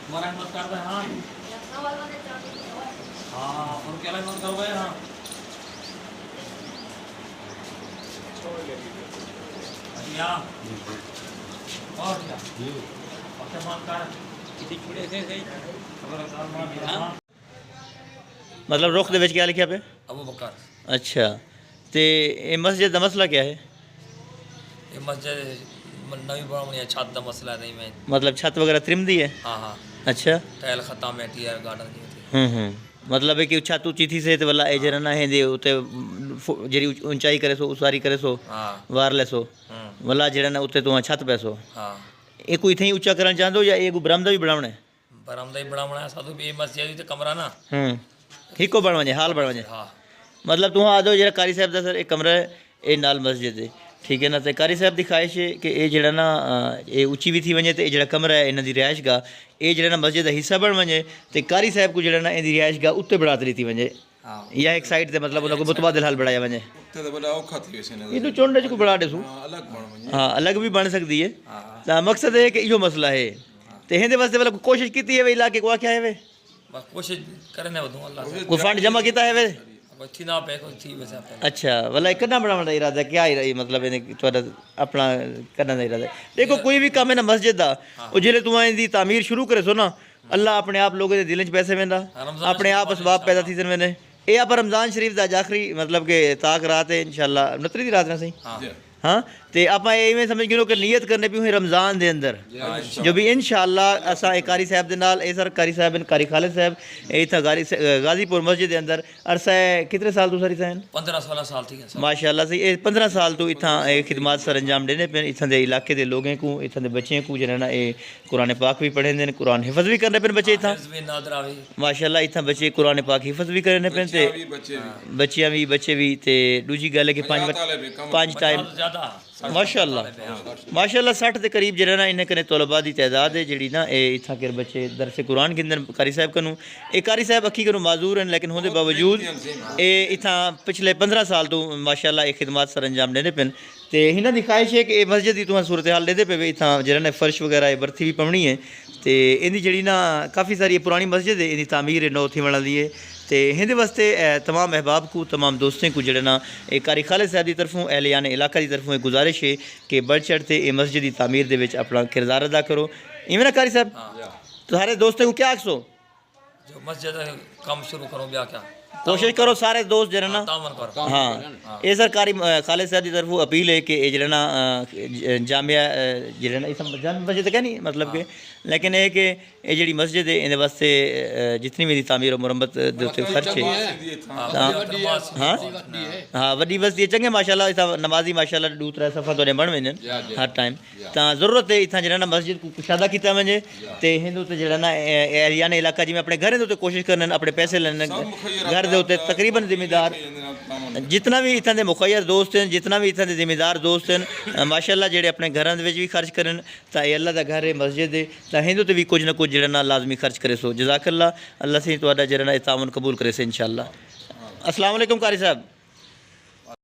तुम्हारा हिम्मत कर दे हाँ हाँ और क्या हिम्मत कर गए हाँ या और क्या और क्या मान कर किसी छुड़े से सही खबर कर मान हाँ मतलब रुख दे विच क्या लिखा पे? अबू बकर। अच्छा, तो ये मस्जिद का मसला क्या है? ये मस्जिद नवी बनानी है, छत का मसला नहीं मैं मतलब छत वगैरह त्रिमदी है? हाँ हाँ अच्छा। टाइल खत्म है टीआर गार्डन की मतलब है कि छत ऊँची थी से तो वाला ए जरा ना है दे उते जरी ऊंचाई करे सो उसारी करे सो हाँ वार ले सो वाला जरा ना उते तो छत पे सो हाँ ये कोई इतना ऊंचा करना चाहते हो या ये बरामदा भी बनावना है? बरामदा ही बड़ा बनाया साधु ये मस्जिद तो कमरा ना हिको बनवाजे हाल बनवाजे हाँ मतलब तू आ जाओ जरा कारी साहब का सर एक कमरा है ये नाल मस्जिद है ठीक है ना। तो कारी साहब की ख्वाहिश है कि ये जरा ना ये उच्ची भी थी वजे तो ये कमरा है इन्हों की रिहाइश गाह ये जरा ना मस्जिद का हिस्सा बन वजे तो कारी साहब को जरा ना इनकी रिहाइश गाह उत्ते बढ़ा दी थी वजे या एक साइड से मतलब उन्होंने मुतबादिल हाल बढ़ाया वजे इनू चुंड च कोई बढ़ा देसू हाँ अलग भी बन सकती है। तो मकसद है कि यो मसला है तो हिंदे वास्ते मतलब कोशिश की है वे इलाके को क्या है वे बस कोशिश करने वो अल्लाह से कोई फंड जमा किया है वे? कोई थी ना पे कोई थी वैसे आपने अच्छा वाला कितना बनाने का इरादा क्या ही मतलब इन्हें अपना करने का इरादा देखो कोई भी काम है ना मस्जिद का वो जिले तुम इनकी तामीर शुरू करे सो ना अल्लाह अपने आप लोगों के दिल च पैसे वेंदा अपने आप असबाब पैदा थी सन वेंदे ये आप रमज़ान शरीफ का आखिरी मतलब कि ताक रात है इंशाल्लाह 29 दी रात ना सही हाँ तो आप इवें समझ गिनो कि नीयत करने भी रमज़ान के अंदर जो भी इंशाल्लाह असा कारी साहब के नाल सर कारी साहब कारी खालिद साहब इतना गाजीपुर मस्जिद के अंदर अरसा है कितने साल तो सर इतना 15-16 साल थी माशाल्लाह से ये 15 साल तो इतना खिदमत सर अंजाम देने पे इतना के इलाके के लोगों को इतना के बच्चे को जो ना ये कुरान पाक भी पढ़े हैं कुरान हिफज भी करने पे बच्चे इतना माशाल्लाह इतना बच्चे कुरान पाक हिफज भी करने पे बच्चियाँ भी बच्चे भी तो दूजी गल है कि 5 टाइम माशाल्लाह 60 के करीब जरा ना इन्हें कने तलबा की तादाद है जी ना ये इतना के बच्चे दरसे कुरान के अंदर कारी साहब कनू ये कारी साहब अखी कनू माजूर हैं लेकिन होने बावजूद ये इतना पिछले 15 साल तो माशाल्लाह ये खिदमत सर अंजाम देने पे तो इन्हों की ख्वाहिश है कि मस्जिद की तुम सूरत हाल देते पे इतना जरा ना फर्श वगैरह बरथी भी पवनी है तो इनकी जी ना काफ़ी सारी पुरानी मस्जिद है इनकी तामीर है नौ थी वाली है तो हिंदे वास्ते तमाम अहबाब को तमाम दोस्तों को जरा ना एक कारी खालिद साहब की तरफों एहलियान इलाका की तरफों एक गुजारिश है कि बढ़ चढ़ते ये मस्जिद की तामीर के अपना किरदार अदा करो इवें ना कारी साहब तो सारे दोस्तों को क्या आखसो जो मस्जिद काम शुरू करो ब्याह क्या कोशिश करो सारे दोस्त जरा ना हाँ ये सर कारी खालिद साहब की तरफों अपील है कि ये जरा ना जामिया जरा ना जामिया मस्जिद क्या नहीं मतलब कि लेकिन यह कि ये जी मस्जिद है इन वास्ते जितनी भी तामीर और मुरम्मत के खर्च है हाँ हाँ वड्डी बस्ती है चंगे माशाल्लाह इतना नमाजी माशाल्लाह 2-3 सफ़ा तो बन वन हर टाइम तो ज़रूरत है इतना जरा ना मस्जिद को कुशादा किया वजे तो हिंदू तो जरा ना एरिया ने इलाका जिम्मे अपने घर के कोशिश करने अपने पैसे लेने घर के उत्ते तकरीबन जिम्मेदार जितना भी इतना के मुखैर दोस्त हैं जितना भी इतना के जिम्मेदार दोस्त हैं माशाल्लाह जेडे अपने घर भी खर्च करन तो ये अल्लाह का घर है मस्जिद है तो हिंदू तो भी कुछ ना कुछ जरा ना लाजमी खर्च करे सो जज़ाकल्लाह अल्लाह से तो जरा ना तावन कबूल करे से इंशाल्लाह। अस्सलाम वालेकुम कारी साहब।